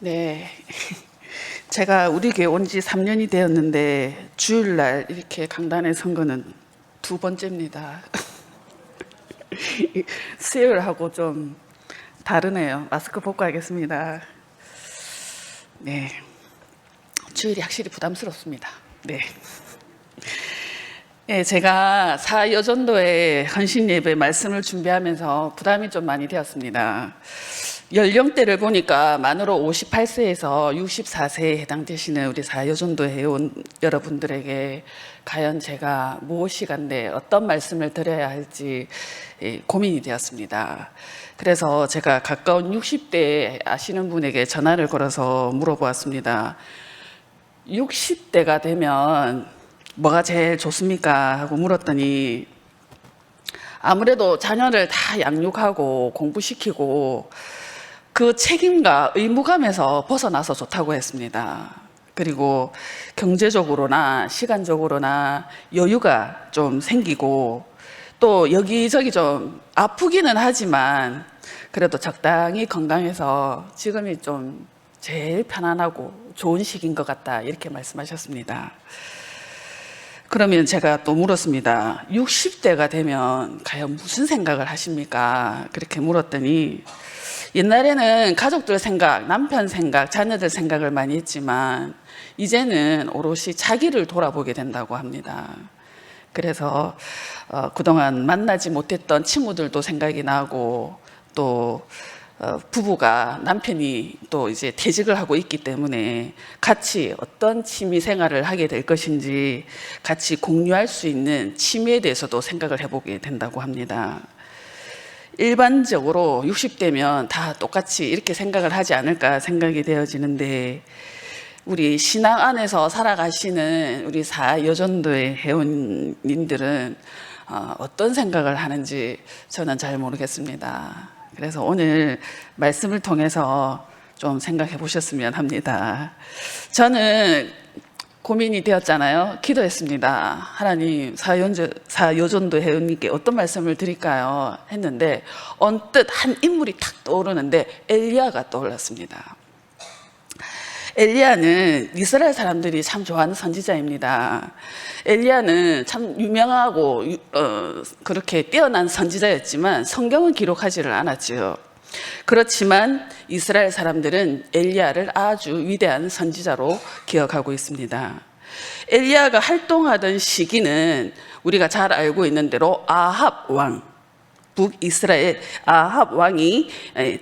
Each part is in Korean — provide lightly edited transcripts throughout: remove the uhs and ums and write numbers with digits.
네, 제가 우리 교회 온 지 3년이 되었는데 주일날 이렇게 강단에 선 거는 두 번째입니다. 수요일하고 좀 다르네요. 마스크 벗고 하겠습니다. 네, 주일이 확실히 부담스럽습니다. 네. 네, 제가 사여전도의 헌신 예배 말씀을 준비하면서 부담이 좀 많이 되었습니다. 연령대를 보니까 만으로 58세에서 64세에 해당되시는 우리 사여전도 회원 여러분들에게 과연 제가 무엇이간데 어떤 말씀을 드려야 할지 고민이 되었습니다. 그래서 제가 가까운 60대 아시는 분에게 전화를 걸어서 물어보았습니다. 60대가 되면 뭐가 제일 좋습니까? 하고 물었더니 아무래도 자녀를 다 양육하고 공부시키고 그 책임과 의무감에서 벗어나서 좋다고 했습니다. 그리고 경제적으로나 시간적으로나 여유가 좀 생기고 또 여기저기 좀 아프기는 하지만 그래도 적당히 건강해서 지금이 좀 제일 편안하고 좋은 시기인 것 같다, 이렇게 말씀하셨습니다. 그러면 제가 또 물었습니다. 60대가 되면 과연 무슨 생각을 하십니까? 그렇게 물었더니 옛날에는 가족들 생각, 남편 생각, 자녀들 생각을 많이 했지만 이제는 오롯이 자기를 돌아보게 된다고 합니다. 그래서 그동안 만나지 못했던 친구들도 생각이 나고 또 부부가 남편이 또 이제 퇴직을 하고 있기 때문에 같이 어떤 취미 생활을 하게 될 것인지 같이 공유할 수 있는 취미에 대해서도 생각을 해보게 된다고 합니다. 일반적으로 60대면 다 똑같이 이렇게 생각을 하지 않을까 생각이 되어지는데 우리 신앙 안에서 살아가시는 우리 사여전도의 회원님들은 어떤 생각을 하는지 저는 잘 모르겠습니다. 그래서 오늘 말씀을 통해서 좀 생각해 보셨으면 합니다. 저는 고민이 되었잖아요. 기도했습니다. 하나님, 사여전도 회원님께 어떤 말씀을 드릴까요? 했는데 언뜻 한 인물이 탁 떠오르는데 엘리야가 떠올랐습니다. 엘리야는 이스라엘 사람들이 참 좋아하는 선지자입니다. 엘리야는 참 유명하고 그렇게 뛰어난 선지자였지만 성경은 기록하지를 않았지요. 그렇지만 이스라엘 사람들은 엘리야를 아주 위대한 선지자로 기억하고 있습니다. 엘리야가 활동하던 시기는 우리가 잘 알고 있는 대로 아합 왕, 북이스라엘 아합 왕이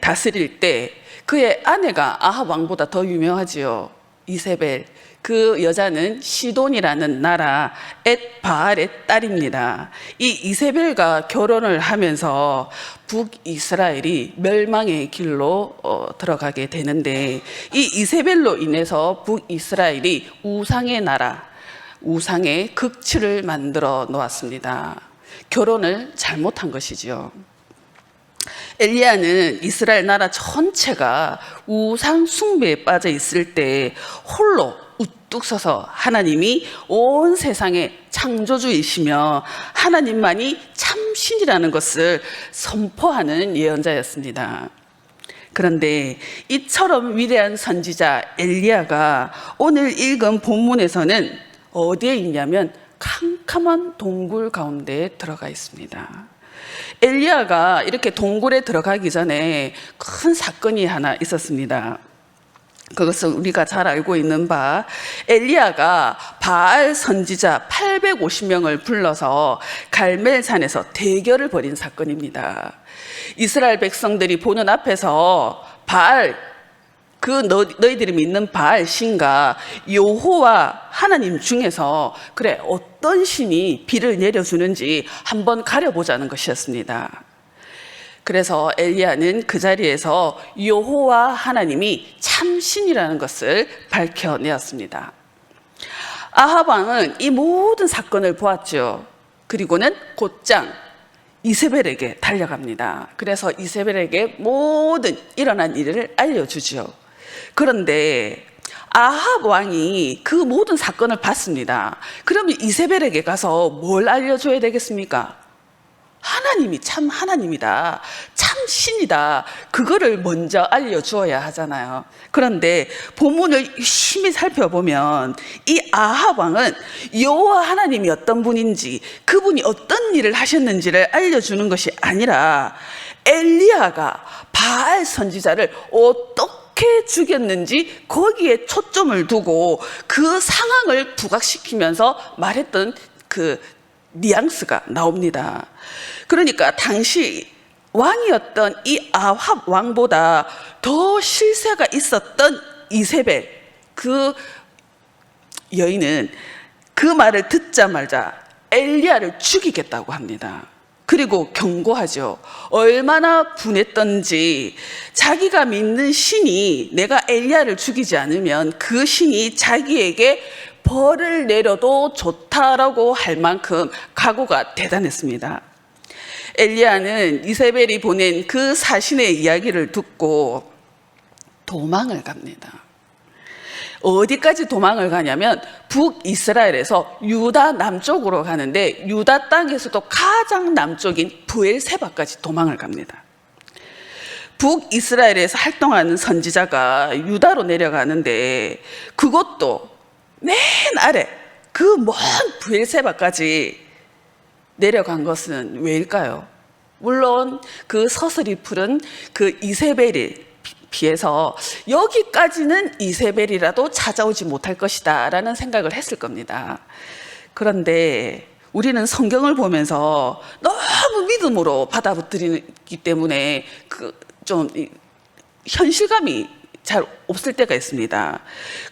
다스릴 때 그의 아내가 아합 왕보다 더 유명하지요. 이세벨. 그 여자는 시돈이라는 나라 엣바알의 딸입니다. 이 이세벨과 결혼을 하면서 북이스라엘이 멸망의 길로 들어가게 되는데 이 이세벨로 인해서 북이스라엘이 우상의 나라, 우상의 극치를 만들어 놓았습니다. 결혼을 잘못한 것이지요. 엘리야는 이스라엘 나라 전체가 우상 숭배에 빠져 있을 때 홀로 우뚝 서서 하나님이 온 세상의 창조주이시며 하나님만이 참신이라는 것을 선포하는 예언자였습니다. 그런데 이처럼 위대한 선지자 엘리야가 오늘 읽은 본문에서는 어디에 있냐면 캄캄한 동굴 가운데 들어가 있습니다. 엘리야가 이렇게 동굴에 들어가기 전에 큰 사건이 하나 있었습니다. 그것은 우리가 잘 알고 있는 바, 엘리야가 바알 선지자 850명을 불러서 갈멜산에서 대결을 벌인 사건입니다. 이스라엘 백성들이 보는 앞에서 바알, 너희들이 믿는 바알 신과 여호와 하나님 중에서 그래 어떤 신이 비를 내려주는지 한번 가려보자는 것이었습니다. 그래서 엘리야는 그 자리에서 여호와 하나님이 참신이라는 것을 밝혀내었습니다. 아합 왕은 이 모든 사건을 보았죠. 그리고는 곧장 이세벨에게 달려갑니다. 그래서 이세벨에게 모든 일어난 일을 알려주죠. 그런데 아합 왕이 그 모든 사건을 봤습니다. 그러면 이세벨에게 가서 뭘 알려줘야 되겠습니까? 하나님이 참 하나님이다, 참 신이다. 그거를 먼저 알려주어야 하잖아요. 그런데 본문을 유심히 살펴보면 이 아합 왕은 여호와 하나님이 어떤 분인지, 그분이 어떤 일을 하셨는지를 알려주는 것이 아니라 엘리야가 바알 선지자를 어떻게 죽였는지 거기에 초점을 두고 그 상황을 부각시키면서 말했던 그 뉘앙스가 나옵니다. 그러니까 당시 왕이었던 이 아합 왕보다 더 실세가 있었던 이세벨, 그 여인은 그 말을 듣자마자 엘리야를 죽이겠다고 합니다. 그리고 경고하죠. 얼마나 분했던지, 자기가 믿는 신이 내가 엘리야를 죽이지 않으면 그 신이 자기에게 벌을 내려도 좋다라고 할 만큼 각오가 대단했습니다. 엘리야는 이세벨이 보낸 그 사신의 이야기를 듣고 도망을 갑니다. 어디까지 도망을 가냐면 북이스라엘에서 유다 남쪽으로 가는데 유다 땅에서도 가장 남쪽인 브엘세바까지 도망을 갑니다. 북이스라엘에서 활동하는 선지자가 유다로 내려가는데 그것도 맨 아래 그 먼 브엘세바까지 내려간 것은 왜일까요? 물론 그 서슬이 푸른 그 이세벨에 비해서 여기까지는 이세벨이라도 찾아오지 못할 것이다 라는 생각을 했을 겁니다. 그런데 우리는 성경을 보면서 너무 믿음으로 받아들이기 때문에 좀 현실감이 잘 없을 때가 있습니다.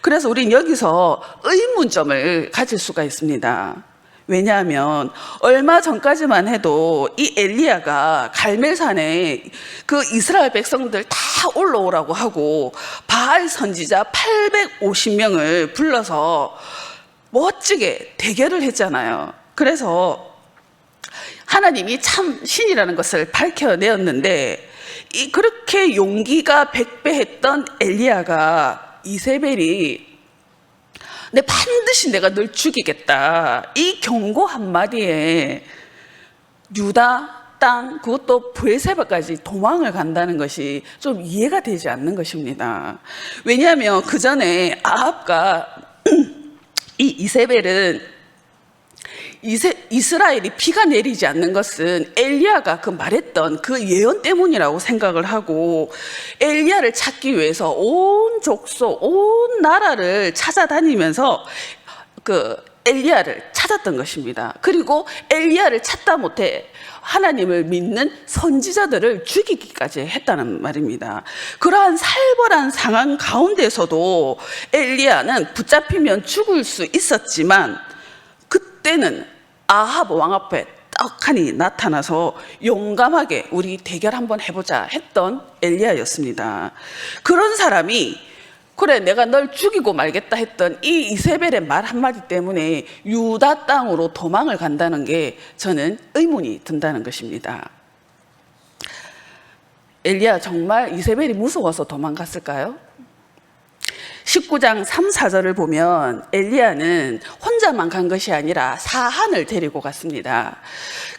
그래서 우리는 여기서 의문점을 가질 수가 있습니다. 왜냐하면 얼마 전까지만 해도 이 엘리야가 갈멜산에 그 이스라엘 백성들 다 올라오라고 하고 바알 선지자 850명을 불러서 멋지게 대결을 했잖아요. 그래서 하나님이 참 신이라는 것을 밝혀내었는데 그렇게 용기가 백배했던 엘리야가 이세벨이 반드시 내가 널 죽이겠다, 이 경고 한마디에 유다 땅, 그것도 브엘세바까지 도망을 간다는 것이 좀 이해가 되지 않는 것입니다. 왜냐하면 그 전에 아합과 이 이세벨은 이스라엘이 비가 내리지 않는 것은 엘리야가 그 말했던 그 예언 때문이라고 생각을 하고 엘리야를 찾기 위해서 온 족속, 온 나라를 찾아다니면서 그 엘리야를 찾았던 것입니다. 그리고 엘리야를 찾다 못해 하나님을 믿는 선지자들을 죽이기까지 했다는 말입니다. 그러한 살벌한 상황 가운데서도 엘리야는 붙잡히면 죽을 수 있었지만 그때는 아합 왕 앞에 떡하니 나타나서 용감하게 우리 대결 한번 해보자 했던 엘리야였습니다. 그런 사람이 그래 내가 널 죽이고 말겠다 했던 이 이세벨의 말 한마디 때문에 유다 땅으로 도망을 간다는 게 저는 의문이 든다는 것입니다. 엘리야 정말 이세벨이 무서워서 도망갔을까요? 19장 3, 4절을 보면 엘리야는 혼자만 간 것이 아니라 사한을 데리고 갔습니다.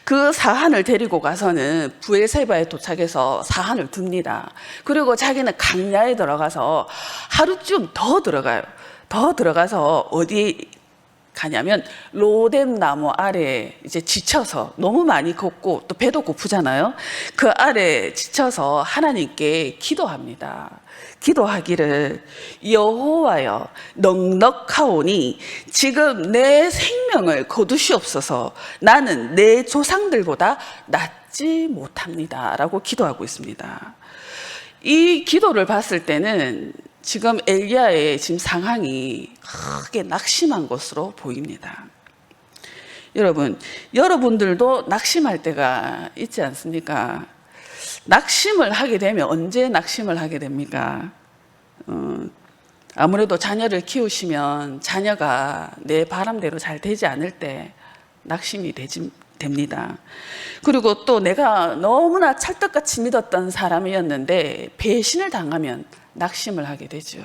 그 사한을 데리고 가서는 브엘세바에 도착해서 사한을 둡니다. 그리고 자기는 강야에 들어가서 하루쯤 더 들어가요. 더 들어가서 어디 가냐면 로뎀 나무 아래 이제 지쳐서 너무 많이 걷고 또 배도 고프잖아요. 그 아래 지쳐서 하나님께 기도합니다. 기도하기를 여호와여 넉넉하오니 지금 내 생명을 거두시옵소서. 나는 내 조상들보다 낫지 못합니다 라고 기도하고 있습니다. 이 기도를 봤을 때는 지금 엘리야의 지금 상황이 크게 낙심한 것으로 보입니다. 여러분들도 낙심할 때가 있지 않습니까? 낙심을 하게 되면 언제 낙심을 하게 됩니까? 아무래도 자녀를 키우시면 자녀가 내 바람대로 잘 되지 않을 때 낙심이 됩니다. 그리고 또 내가 너무나 찰떡같이 믿었던 사람이었는데 배신을 당하면 낙심을 하게 되죠.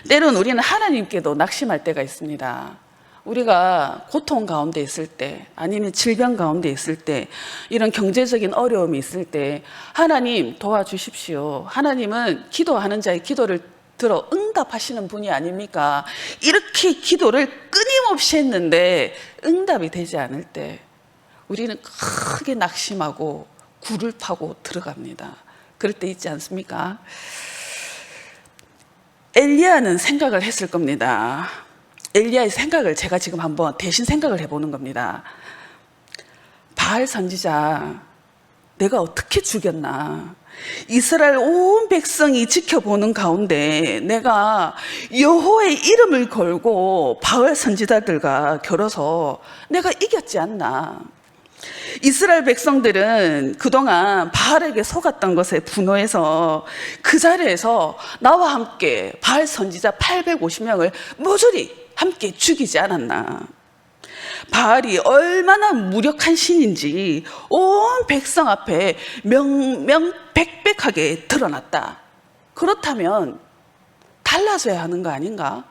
때론 우리는 하나님께도 낙심할 때가 있습니다. 우리가 고통 가운데 있을 때, 아니면 질병 가운데 있을 때, 이런 경제적인 어려움이 있을 때 하나님 도와주십시오. 하나님은 기도하는 자의 기도를 들어 응답하시는 분이 아닙니까? 이렇게 기도를 끊임없이 했는데 응답이 되지 않을 때 우리는 크게 낙심하고 굴을 파고 들어갑니다. 그럴 때 있지 않습니까? 엘리야는 생각을 했을 겁니다. 엘리야의 생각을 제가 지금 한번 대신 생각을 해보는 겁니다. 바알 선지자 내가 어떻게 죽였나? 이스라엘 온 백성이 지켜보는 가운데 내가 여호와의 이름을 걸고 바알 선지자들과 겨뤄서 내가 이겼지 않나? 이스라엘 백성들은 그동안 바알에게 속았던 것에 분노해서 그 자리에서 나와 함께 바알 선지자 850명을 모조리 함께 죽이지 않았나? 바알이 얼마나 무력한 신인지 온 백성 앞에 명명백백하게 드러났다. 그렇다면 달라져야 하는 거 아닌가?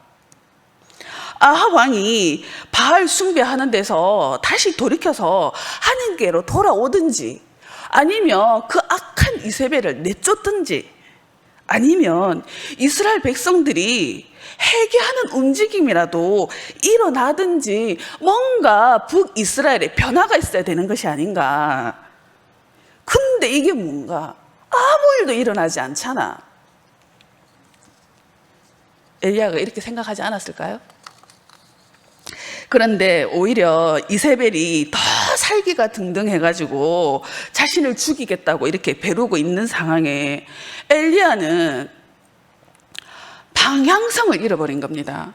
아합 왕이 바알 숭배하는 데서 다시 돌이켜서 하나님께로 돌아오든지, 아니면 그 악한 이세벨을 내쫓든지, 아니면 이스라엘 백성들이 회개하는 움직임이라도 일어나든지 뭔가 북이스라엘에 변화가 있어야 되는 것이 아닌가. 근데 이게 뭔가 아무 일도 일어나지 않잖아. 엘리야가 이렇게 생각하지 않았을까요? 그런데 오히려 이세벨이 더 살기가 등등해가지고 자신을 죽이겠다고 이렇게 벼르고 있는 상황에 엘리야는 방향성을 잃어버린 겁니다.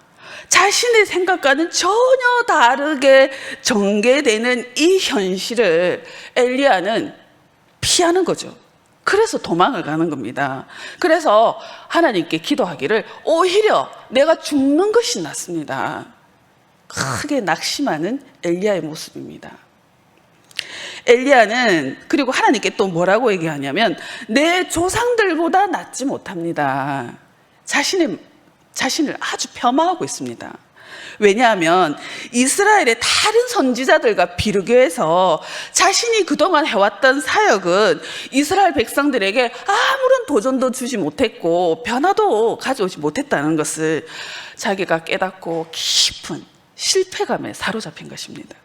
자신의 생각과는 전혀 다르게 전개되는 이 현실을 엘리야는 피하는 거죠. 그래서 도망을 가는 겁니다. 그래서 하나님께 기도하기를 오히려 내가 죽는 것이 낫습니다. 크게 낙심하는 엘리야의 모습입니다. 엘리야는 그리고 하나님께 또 뭐라고 얘기하냐면 내 조상들보다 낫지 못합니다. 자신을 아주 폄하하고 있습니다. 왜냐하면 이스라엘의 다른 선지자들과 비교해서 자신이 그동안 해왔던 사역은 이스라엘 백성들에게 아무런 도전도 주지 못했고 변화도 가져오지 못했다는 것을 자기가 깨닫고 깊은 실패감에 사로잡힌 것입니다.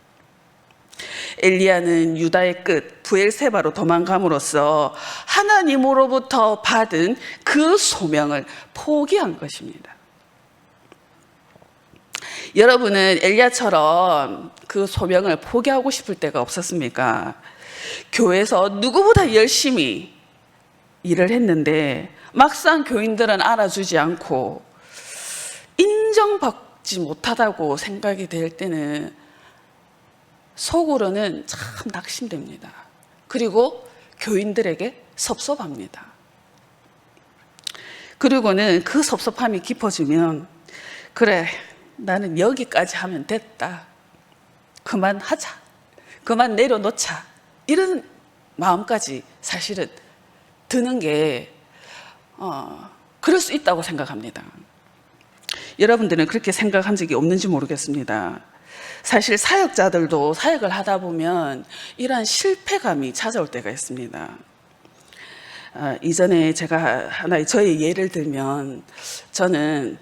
엘리야는 유다의 끝 브엘세바로 도망감으로써 하나님으로부터 받은 그 소명을 포기한 것입니다. 여러분은 엘리야처럼 그 소명을 포기하고 싶을 때가 없었습니까? 교회에서 누구보다 열심히 일을 했는데 막상 교인들은 알아주지 않고 인정받지 못하다고 생각이 될 때는 속으로는 참 낙심됩니다. 그리고 교인들에게 섭섭합니다. 그리고는 그 섭섭함이 깊어지면 그래, 나는 여기까지 하면 됐다. 그만하자. 그만 내려놓자. 이런 마음까지 사실은 드는 게 그럴 수 있다고 생각합니다. 여러분들은 그렇게 생각한 적이 없는지 모르겠습니다. 사실 사역자들도 사역을 하다 보면 이러한 실패감이 찾아올 때가 있습니다. 이전에 제가 하나의 저의 예를 들면 저는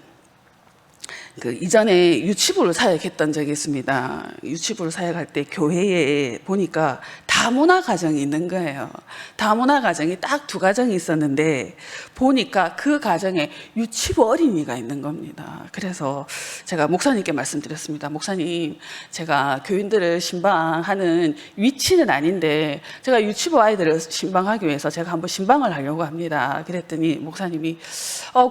이전에 유치부를 사역했던 적이 있습니다. 유치부를 사역할 때 교회에 보니까 다문화 가정이 있는 거예요. 다문화 가정이 딱 2가정이 있었는데 보니까 그 가정에 유치부 어린이가 있는 겁니다. 그래서 제가 목사님께 말씀드렸습니다. 목사님, 제가 교인들을 신방하는 위치는 아닌데 제가 유치부 아이들을 신방하기 위해서 제가 한번 신방을 하려고 합니다. 그랬더니 목사님이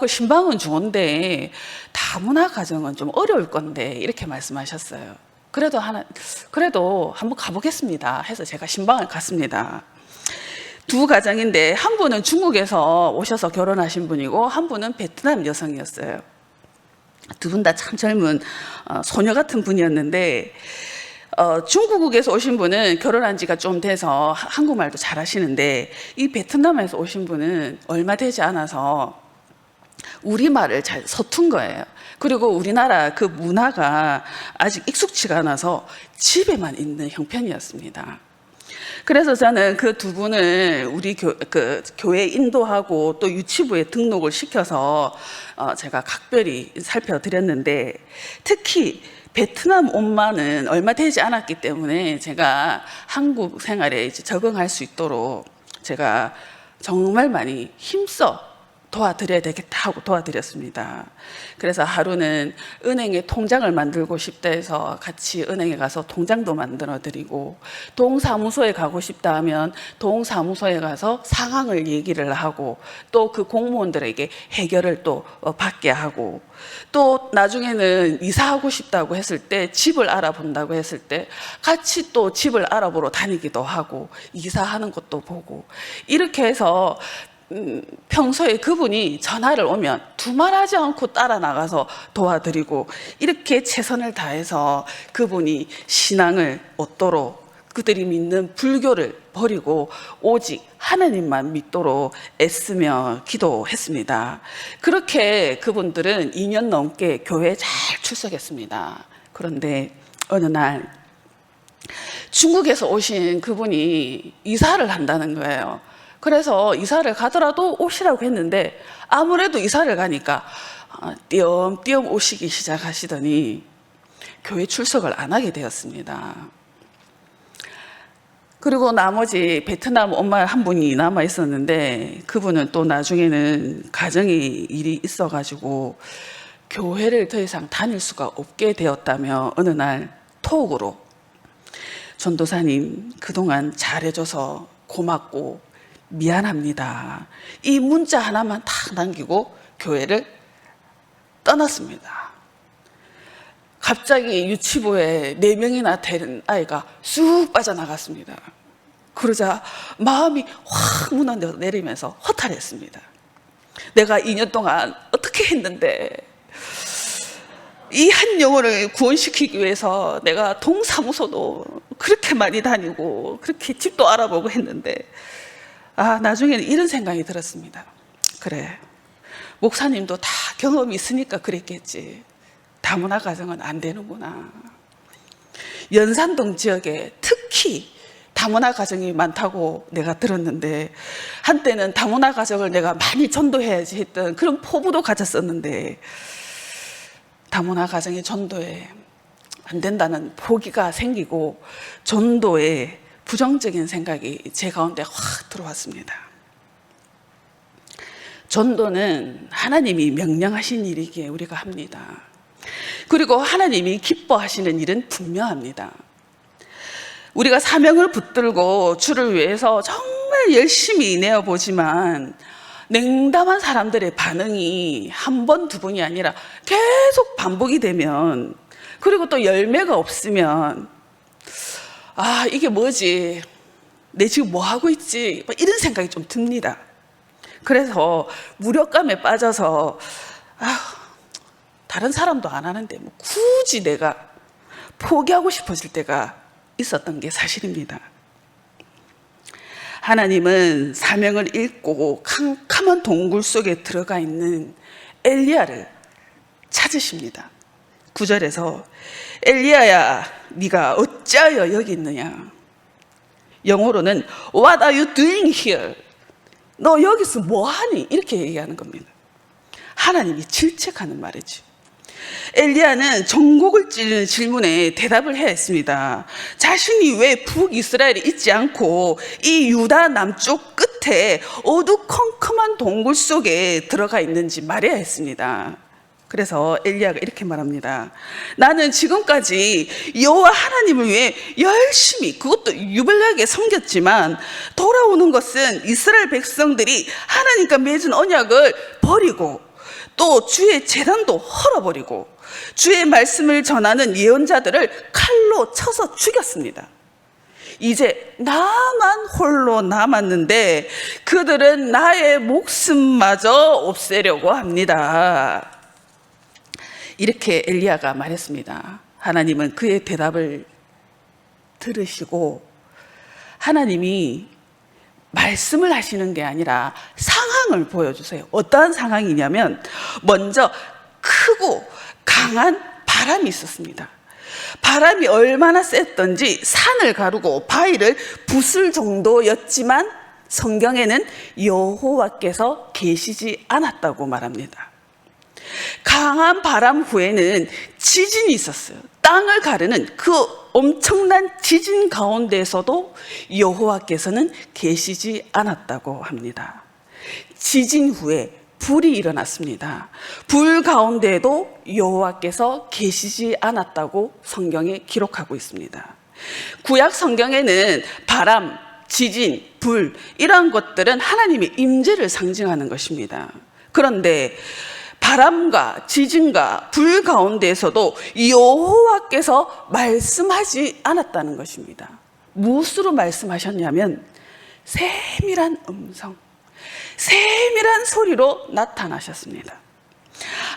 그 신방은 좋은데 다문화 가정은 좀 어려울 건데 이렇게 말씀하셨어요. 그래도 한번 가보겠습니다 해서 제가 신방을 갔습니다. 2가정인데 한 분은 중국에서 오셔서 결혼하신 분이고 한 분은 베트남 여성이었어요. 2분 다 참 젊은 소녀 같은 분이었는데 중국에서 오신 분은 결혼한 지가 좀 돼서 한국말도 잘 하시는데 이 베트남에서 오신 분은 얼마 되지 않아서 우리말을 잘 서툰 거예요. 그리고 우리나라 그 문화가 아직 익숙치가 않아서 집에만 있는 형편이었습니다. 그래서 저는 그 두 분을 우리 교회 인도하고 또 유치부에 등록을 시켜서 제가 각별히 살펴드렸는데, 특히 베트남 엄마는 얼마 되지 않았기 때문에 제가 한국 생활에 이제 적응할 수 있도록 제가 정말 많이 힘써 도와드려야 되겠다 하고 도와드렸습니다. 그래서 하루는 은행에 통장을 만들고 싶다 해서 같이 은행에 가서 통장도 만들어 드리고, 동사무소에 가고 싶다 하면 동사무소에 가서 상황을 얘기를 하고, 또 그 공무원들에게 해결을 또 받게 하고, 또 나중에는 이사하고 싶다고 했을 때, 집을 알아본다고 했을 때 같이 또 집을 알아보러 다니기도 하고, 이사하는 것도 보고, 이렇게 해서 평소에 그분이 전화를 오면 두말하지 않고 따라 나가서 도와드리고, 이렇게 최선을 다해서 그분이 신앙을 얻도록, 그들이 믿는 불교를 버리고 오직 하나님만 믿도록 애쓰며 기도했습니다. 그렇게 그분들은 2년 넘게 교회에 잘 출석했습니다. 그런데 어느 날 중국에서 오신 그분이 이사를 한다는 거예요. 그래서 이사를 가더라도 오시라고 했는데, 아무래도 이사를 가니까 띄엄띄엄 오시기 시작하시더니 교회 출석을 안 하게 되었습니다. 그리고 나머지 베트남 엄마 한 분이 남아 있었는데, 그분은 또 나중에는 가정의 일이 있어가지고 교회를 더 이상 다닐 수가 없게 되었다며 어느 날 톡으로, 전도사님 그동안 잘해줘서 고맙고 미안합니다, 이 문자 하나만 탁 남기고 교회를 떠났습니다. 갑자기 유치부에 4명이나 되는 아이가 쑥 빠져나갔습니다. 그러자 마음이 확 무너내리면서 허탈했습니다. 내가 2년 동안 어떻게 했는데, 이 한 영혼을 구원시키기 위해서 내가 동사무소도 그렇게 많이 다니고 그렇게 집도 알아보고 했는데, 나중에는 이런 생각이 들었습니다. 그래, 목사님도 다 경험이 있으니까 그랬겠지. 다문화 가정은 안 되는구나. 연산동 지역에 특히 다문화 가정이 많다고 내가 들었는데, 한때는 다문화 가정을 내가 많이 전도해야지 했던 그런 포부도 가졌었는데, 다문화 가정의 전도에 안 된다는 포기가 생기고 전도에 부정적인 생각이 제 가운데 확 들어왔습니다. 전도는 하나님이 명령하신 일이기에 우리가 합니다. 그리고 하나님이 기뻐하시는 일은 분명합니다. 우리가 사명을 붙들고 주를 위해서 정말 열심히 내어보지만 냉담한 사람들의 반응이 한 번, 두 번이 아니라 계속 반복이 되면, 그리고 또 열매가 없으면 이게 뭐지? 내 지금 뭐 하고 있지? 이런 생각이 좀 듭니다. 그래서 무력감에 빠져서 다른 사람도 안 하는데 뭐 굳이 내가 포기하고 싶어질 때가 있었던 게 사실입니다. 하나님은 사명을 잃고 캄캄한 동굴 속에 들어가 있는 엘리야를 찾으십니다. 9절에서 엘리야야, 네가 어찌하여 여기 있느냐? 영어로는 What are you doing here? 너 여기서 뭐하니? 이렇게 얘기하는 겁니다. 하나님이 질책하는 말이지. 엘리야는 전곡을 찌르는 질문에 대답을 해야 했습니다. 자신이 왜 북이스라엘에 있지 않고 이 유다 남쪽 끝에 어두컴컴한 동굴 속에 들어가 있는지 말해야 했습니다. 그래서 엘리야가 이렇게 말합니다. 나는 지금까지 여호와 하나님을 위해 열심히, 그것도 유별나게 섬겼지만 돌아오는 것은 이스라엘 백성들이 하나님과 맺은 언약을 버리고 또 주의 제단도 헐어버리고 주의 말씀을 전하는 예언자들을 칼로 쳐서 죽였습니다. 이제 나만 홀로 남았는데 그들은 나의 목숨마저 없애려고 합니다. 이렇게 엘리야가 말했습니다. 하나님은 그의 대답을 들으시고 하나님이 말씀을 하시는 게 아니라 상황을 보여주세요. 어떠한 상황이냐면 먼저 크고 강한 바람이 있었습니다. 바람이 얼마나 셌던지 산을 가르고 바위를 부술 정도였지만 성경에는 여호와께서 계시지 않았다고 말합니다. 강한 바람 후에는 지진이 있었어요. 땅을 가르는 그 엄청난 지진 가운데에서도 여호와께서는 계시지 않았다고 합니다. 지진 후에 불이 일어났습니다. 불 가운데에도 여호와께서 계시지 않았다고 성경에 기록하고 있습니다. 구약 성경에는 바람, 지진, 불 이러한 것들은 하나님의 임재를 상징하는 것입니다. 그런데 바람과 지진과 불 가운데에서도 여호와께서 말씀하지 않았다는 것입니다. 무엇으로 말씀하셨냐면 세밀한 음성, 세밀한 소리로 나타나셨습니다.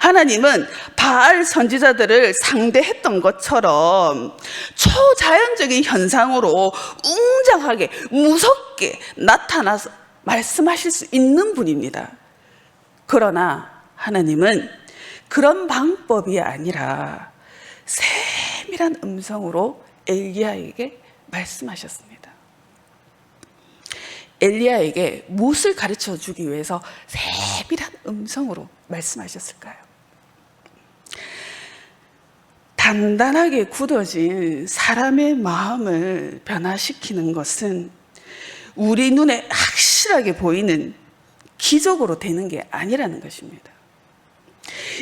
하나님은 바알 선지자들을 상대했던 것처럼 초자연적인 현상으로 웅장하게 무섭게 나타나서 말씀하실 수 있는 분입니다. 그러나 하나님은 그런 방법이 아니라 세밀한 음성으로 엘리야에게 말씀하셨습니다. 엘리야에게 무엇을 가르쳐 주기 위해서 세밀한 음성으로 말씀하셨을까요? 단단하게 굳어진 사람의 마음을 변화시키는 것은 우리 눈에 확실하게 보이는 기적으로 되는 게 아니라는 것입니다.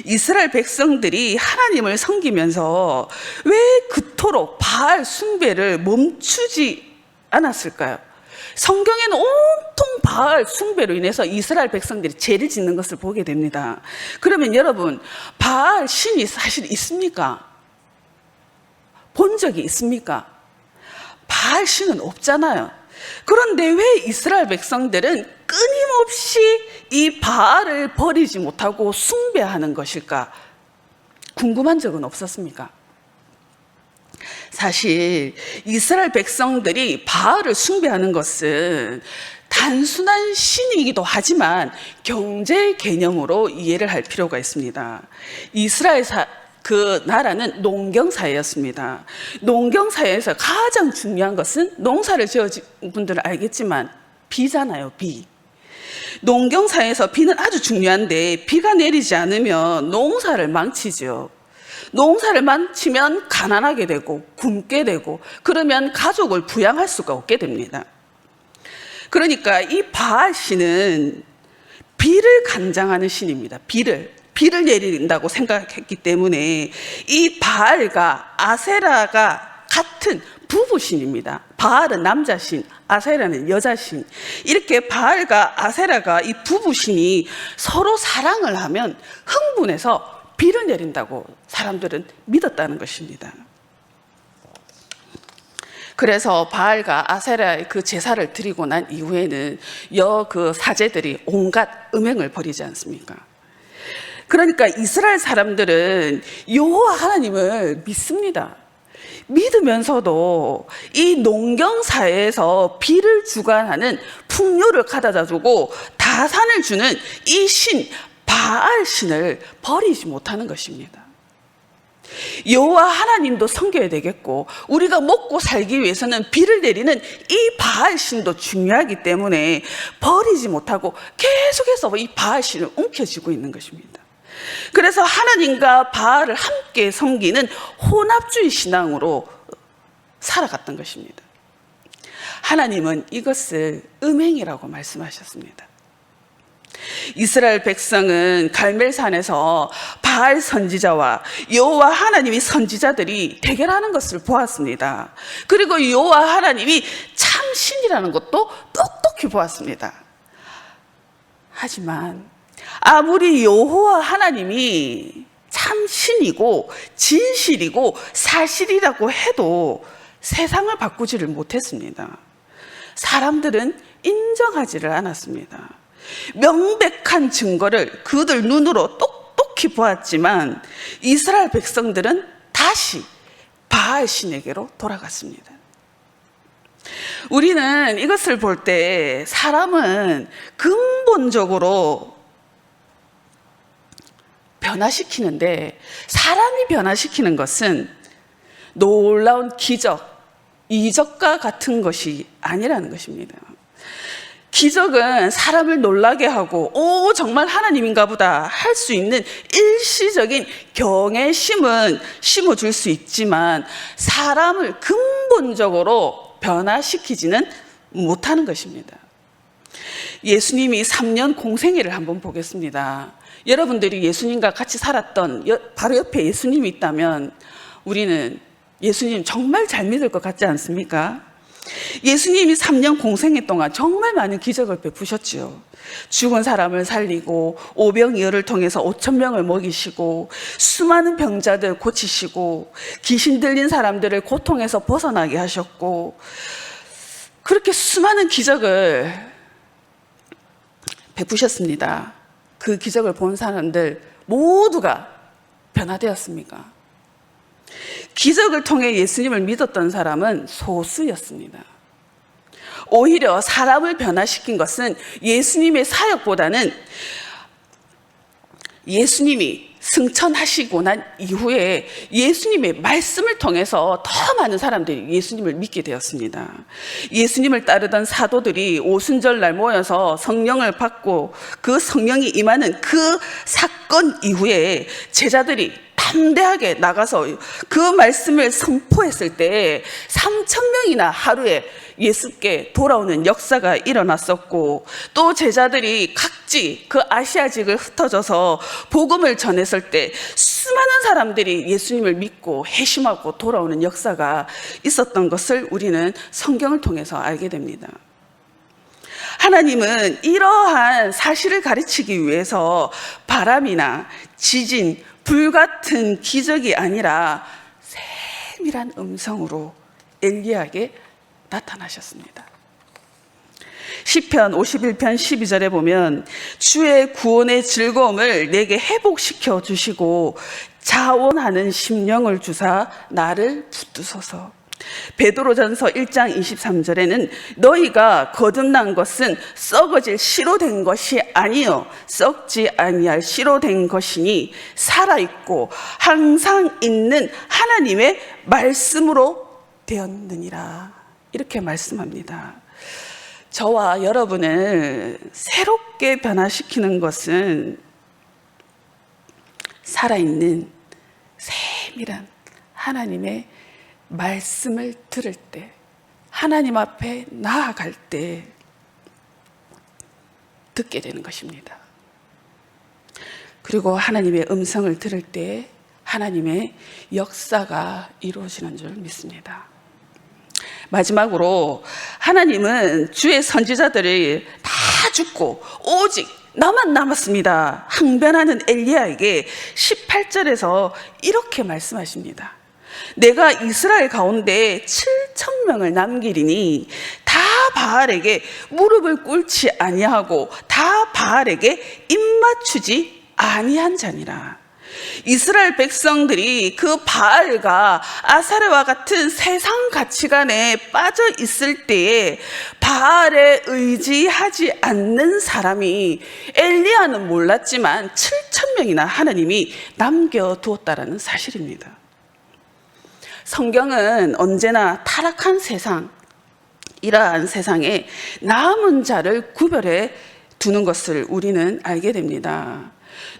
이스라엘 백성들이 하나님을 섬기면서 왜 그토록 바알 숭배를 멈추지 않았을까요? 성경에는 온통 바알 숭배로 인해서 이스라엘 백성들이 죄를 짓는 것을 보게 됩니다. 그러면 여러분, 바알 신이 사실 있습니까? 본 적이 있습니까? 바알 신은 없잖아요. 그런데 왜 이스라엘 백성들은 끊임없이 이 바알을 버리지 못하고 숭배하는 것일까? 궁금한 적은 없었습니까? 사실 이스라엘 백성들이 바알을 숭배하는 것은 단순한 신이기도 하지만 경제 개념으로 이해를 할 필요가 있습니다. 이스라엘 그 나라는 농경사회였습니다. 농경사회에서 가장 중요한 것은 농사를 지어진 분들은 알겠지만 비잖아요, 비. 농경사회에서 비는 아주 중요한데 비가 내리지 않으면 농사를 망치죠. 농사를 망치면 가난하게 되고 굶게 되고 그러면 가족을 부양할 수가 없게 됩니다. 그러니까 이 바알 신은 비를 간장하는 신입니다. 비를 내린다고 생각했기 때문에 이 바알과 아세라가 같은 부부신입니다. 바알은 남자신, 아세라는 여자신. 이렇게 바알과 아세라가 이 부부신이 서로 사랑을 하면 흥분해서 비를 내린다고 사람들은 믿었다는 것입니다. 그래서 바알과 아세라의 그 제사를 드리고 난 이후에는 그 사제들이 온갖 음행을 벌이지 않습니까? 그러니까 이스라엘 사람들은 여호와 하나님을 믿습니다. 믿으면서도 이 농경사회에서 비를 주관하는 풍요를 가져다 주고 다산을 주는 이 신, 바알 신을 버리지 못하는 것입니다. 여호와 하나님도 섬겨야 되겠고 우리가 먹고 살기 위해서는 비를 내리는 이 바알 신도 중요하기 때문에 버리지 못하고 계속해서 이 바알 신을 움켜쥐고 있는 것입니다. 그래서 하나님과 바알을 함께 섬기는 혼합주의 신앙으로 살아갔던 것입니다. 하나님은 이것을 음행이라고 말씀하셨습니다. 이스라엘 백성은 갈멜산에서 바알 선지자와 여호와 하나님의 선지자들이 대결하는 것을 보았습니다. 그리고 여호와 하나님이 참신이라는 것도 똑똑히 보았습니다. 하지만 아무리 여호와 하나님이 참신이고 진실이고 사실이라고 해도 세상을 바꾸지를 못했습니다. 사람들은 인정하지를 않았습니다. 명백한 증거를 그들 눈으로 똑똑히 보았지만 이스라엘 백성들은 다시 바알 신에게로 돌아갔습니다. 우리는 이것을 볼 때 사람은 근본적으로 변화시키는데, 사람이 변화시키는 것은 놀라운 기적, 이적과 같은 것이 아니라는 것입니다. 기적은 사람을 놀라게 하고 정말 하나님인가 보다 할 수 있는 일시적인 경외심은 심어줄 수 있지만 사람을 근본적으로 변화시키지는 못하는 것입니다. 예수님이 3년 공생애를 한번 보겠습니다. 여러분들이 예수님과 같이 살았던 바로 옆에 예수님이 있다면 우리는 예수님 정말 잘 믿을 것 같지 않습니까? 예수님이 3년 공생애 동안 정말 많은 기적을 베푸셨지요. 죽은 사람을 살리고 오병이어를 통해서 5,000명을 먹이시고 수많은 병자들 고치시고 귀신 들린 사람들을 고통에서 벗어나게 하셨고, 그렇게 수많은 기적을 베푸셨습니다. 그 기적을 본 사람들 모두가 변화되었습니까? 기적을 통해 예수님을 믿었던 사람은 소수였습니다. 오히려 사람을 변화시킨 것은 예수님의 사역보다는 예수님이 승천하시고 난 이후에 예수님의 말씀을 통해서 더 많은 사람들이 예수님을 믿게 되었습니다. 예수님을 따르던 사도들이 오순절날 모여서 성령을 받고 그 성령이 임하는 그 사건 이후에 제자들이 담대하게 나가서 그 말씀을 선포했을 때 3,000명이나 하루에 예수께 돌아오는 역사가 일어났었고, 또 제자들이 각지 그 아시아직을 흩어져서 복음을 전했을 때 수많은 사람들이 예수님을 믿고 회심하고 돌아오는 역사가 있었던 것을 우리는 성경을 통해서 알게 됩니다. 하나님은 이러한 사실을 가르치기 위해서 바람이나 지진, 불 같은 기적이 아니라 세밀한 음성으로 엘리야에게 나타나셨습니다. 시편 51편 12절에 보면 주의 구원의 즐거움을 내게 회복시켜 주시고 자원하는 심령을 주사 나를 붙드소서. 베드로전서 1장 23절에는 너희가 거듭난 것은 썩어질 씨로 된 것이 아니요 썩지 아니할 씨로 된 것이니 살아있고 항상 있는 하나님의 말씀으로 되었느니라. 이렇게 말씀합니다. 저와 여러분을 새롭게 변화시키는 것은 살아있는 세밀한 하나님의 말씀을 들을 때, 하나님 앞에 나아갈 때 듣게 되는 것입니다. 그리고 하나님의 음성을 들을 때 하나님의 역사가 이루어지는 줄 믿습니다. 마지막으로 하나님은 주의 선지자들이 다 죽고 오직 나만 남았습니다 항변하는 엘리야에게 18절에서 이렇게 말씀하십니다. 내가 이스라엘 가운데 7,000명을 남기리니 다 바알에게 무릎을 꿇지 아니하고 다 바알에게 입맞추지 아니한 자니라. 이스라엘 백성들이 그 바알과 아사레와 같은 세상 가치관에 빠져 있을 때에 바알에 의지하지 않는 사람이, 엘리야는 몰랐지만 7,000명이나 하나님이 남겨두었다라는 사실입니다. 성경은 언제나 타락한 세상, 이러한 세상에 남은 자를 구별해 두는 것을 우리는 알게 됩니다.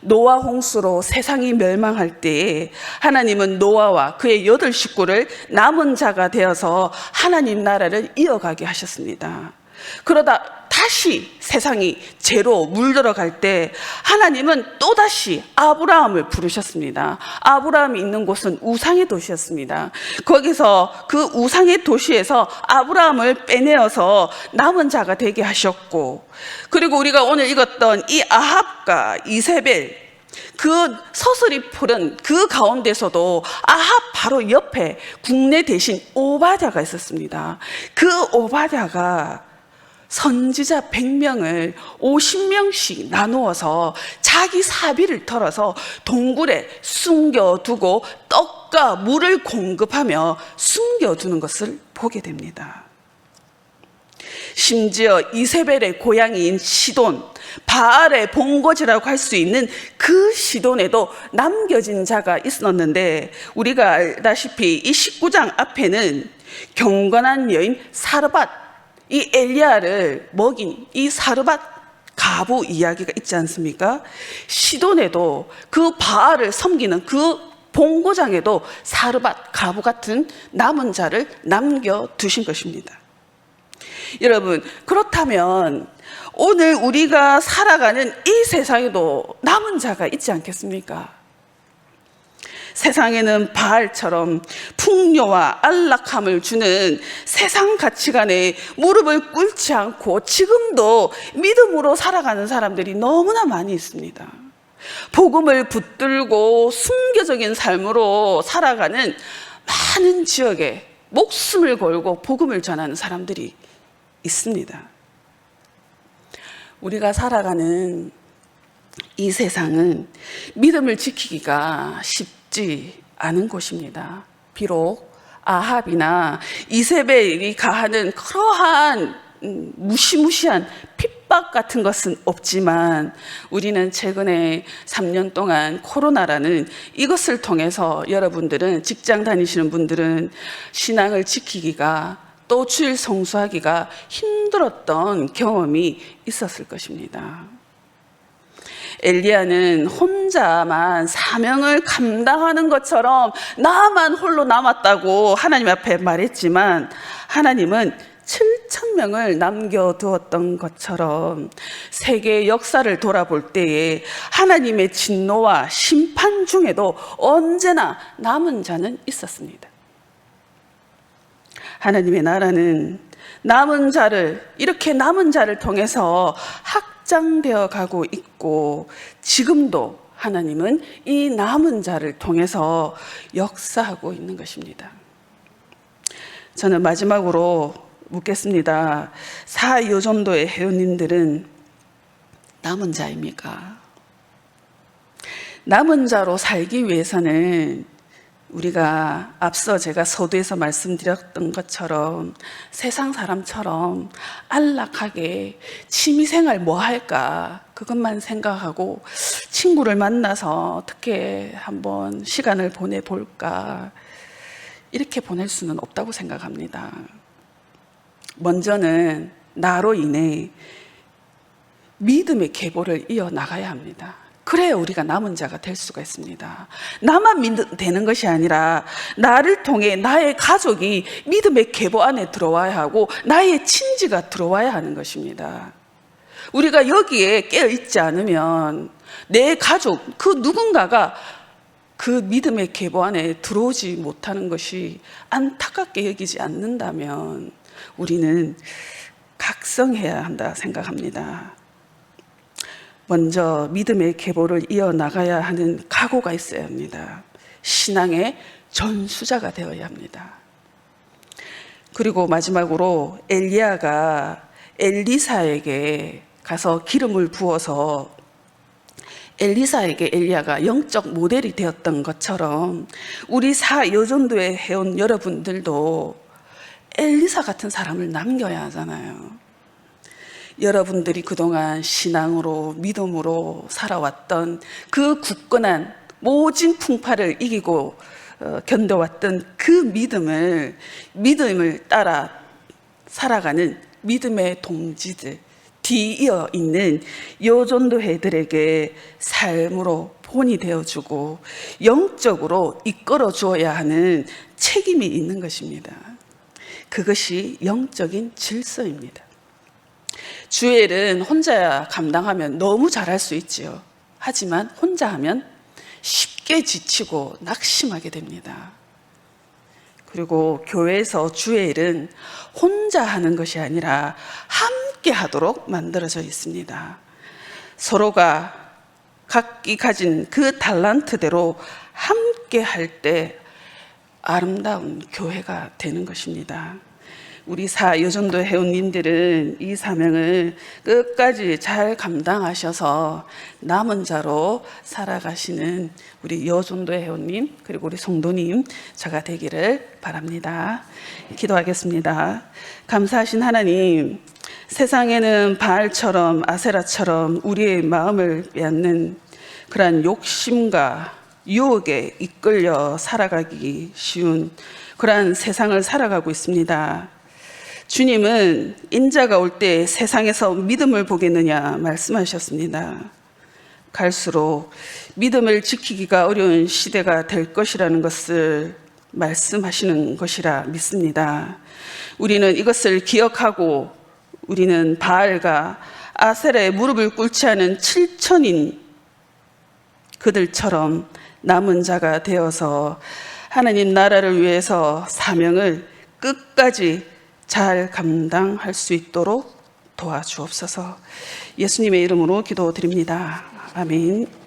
노아 홍수로 세상이 멸망할 때에 하나님은 노아와 그의 8 식구를 남은 자가 되어서 하나님 나라를 이어가게 하셨습니다. 그러다 다시 세상이 죄로 물들어갈 때 하나님은 또다시 아브라함을 부르셨습니다. 아브라함이 있는 곳은 우상의 도시였습니다. 거기서 그 우상의 도시에서 아브라함을 빼내어서 남은 자가 되게 하셨고, 그리고 우리가 오늘 읽었던 이 아합과 이세벨, 그 서슬이 푸른 그 가운데서도 아합 바로 옆에 국내 대신 오바댜가 있었습니다. 그 오바댜가 선지자 100명을 50명씩 나누어서 자기 사비를 털어서 동굴에 숨겨두고 떡과 물을 공급하며 숨겨두는 것을 보게 됩니다. 심지어 이세벨의 고향인 시돈, 바알의 본거지라고 할 수 있는 그 시돈에도 남겨진 자가 있었는데, 우리가 알다시피 이 19장 앞에는 경건한 여인 사르밧, 이 엘리야를 먹인 이 사르밧 가부 이야기가 있지 않습니까? 시돈에도 그 바알을 섬기는 그 본고장에도 사르밧 가부 같은 남은 자를 남겨두신 것입니다. 여러분, 그렇다면 오늘 우리가 살아가는 이 세상에도 남은 자가 있지 않겠습니까? 세상에는 바알처럼 풍요와 안락함을 주는 세상 가치관에 무릎을 꿇지 않고 지금도 믿음으로 살아가는 사람들이 너무나 많이 있습니다. 복음을 붙들고 순교적인 삶으로 살아가는 많은 지역에 목숨을 걸고 복음을 전하는 사람들이 있습니다. 우리가 살아가는 이 세상은 믿음을 지키기가 쉽지 않은 곳입니다. 비록 아합이나 이세벨이 가하는 그러한 무시무시한 핍박 같은 것은 없지만, 우리는 최근에 3년 동안 코로나라는 이것을 통해서 여러분들은, 직장 다니시는 분들은 신앙을 지키기가, 또 주일 성수하기가 힘들었던 경험이 있었을 것입니다. 엘리야는 혼자만 사명을 감당하는 것처럼 나만 홀로 남았다고 하나님 앞에 말했지만, 하나님은 7,000명을 남겨두었던 것처럼 세계의 역사를 돌아볼 때에 하나님의 진노와 심판 중에도 언제나 남은 자는 있었습니다. 하나님의 나라는 이렇게 남은 자를 통해서 확장되어 가고 있고, 지금도 하나님은 이 남은 자를 통해서 역사하고 있는 것입니다. 저는 마지막으로 묻겠습니다. 사요전도의 회원님들은 남은 자입니까? 남은 자로 살기 위해서는 우리가 앞서 제가 서두에서 말씀드렸던 것처럼 세상 사람처럼 안락하게 취미생활 뭐 할까 그것만 생각하고 친구를 만나서 어떻게 한번 시간을 보내볼까, 이렇게 보낼 수는 없다고 생각합니다. 먼저는 나로 인해 믿음의 계보를 이어나가야 합니다. 그래야 우리가 남은 자가 될 수가 있습니다. 나만 되는 것이 아니라 나를 통해 나의 가족이 믿음의 계보 안에 들어와야 하고 나의 친지가 들어와야 하는 것입니다. 우리가 여기에 깨어있지 않으면 내 가족, 그 누군가가 그 믿음의 계보 안에 들어오지 못하는 것이 안타깝게 여기지 않는다면 우리는 각성해야 한다 생각합니다. 먼저 믿음의 계보를 이어나가야 하는 각오가 있어야 합니다. 신앙의 전수자가 되어야 합니다. 그리고 마지막으로 엘리야가 엘리사에게 가서 기름을 부어서 엘리사에게 엘리야가 영적 모델이 되었던 것처럼 우리 사요전도의 회원 여러분들도 엘리사 같은 사람을 남겨야 하잖아요. 여러분들이 그동안 신앙으로 믿음으로 살아왔던 그 굳건한 모진 풍파를 이기고 견뎌왔던 그 믿음을 따라 살아가는 믿음의 동지들, 뒤이어 있는 요전도회들에게 삶으로 본이 되어주고 영적으로 이끌어 주어야 하는 책임이 있는 것입니다. 그것이 영적인 질서입니다. 주일은 혼자 감당하면 너무 잘할 수 있지요. 하지만 혼자 하면 쉽게 지치고 낙심하게 됩니다. 그리고 교회에서 주일은 혼자 하는 것이 아니라 함께 하도록 만들어져 있습니다. 서로가 각기 가진 그 달란트대로 함께 할 때 아름다운 교회가 되는 것입니다. 우리 사요전도 회원님들은 이 사명을 끝까지 잘 감당하셔서 남은 자로 살아가시는 우리 여전도 회원님, 그리고 우리 성도님 저가 되기를 바랍니다. 기도하겠습니다. 감사하신 하나님, 세상에는 바알처럼 아세라처럼 우리의 마음을 빼앗는 그러한 욕심과 유혹에 이끌려 살아가기 쉬운 그러한 세상을 살아가고 있습니다. 주님은 인자가 올 때 세상에서 믿음을 보겠느냐 말씀하셨습니다. 갈수록 믿음을 지키기가 어려운 시대가 될 것이라는 것을 말씀하시는 것이라 믿습니다. 우리는 이것을 기억하고 우리는 바알과 아세라의 무릎을 꿇지 않은 7천인 그들처럼 남은 자가 되어서 하나님 나라를 위해서 사명을 끝까지 잘 감당할 수 있도록 도와주옵소서. 예수님의 이름으로 기도드립니다. 아멘.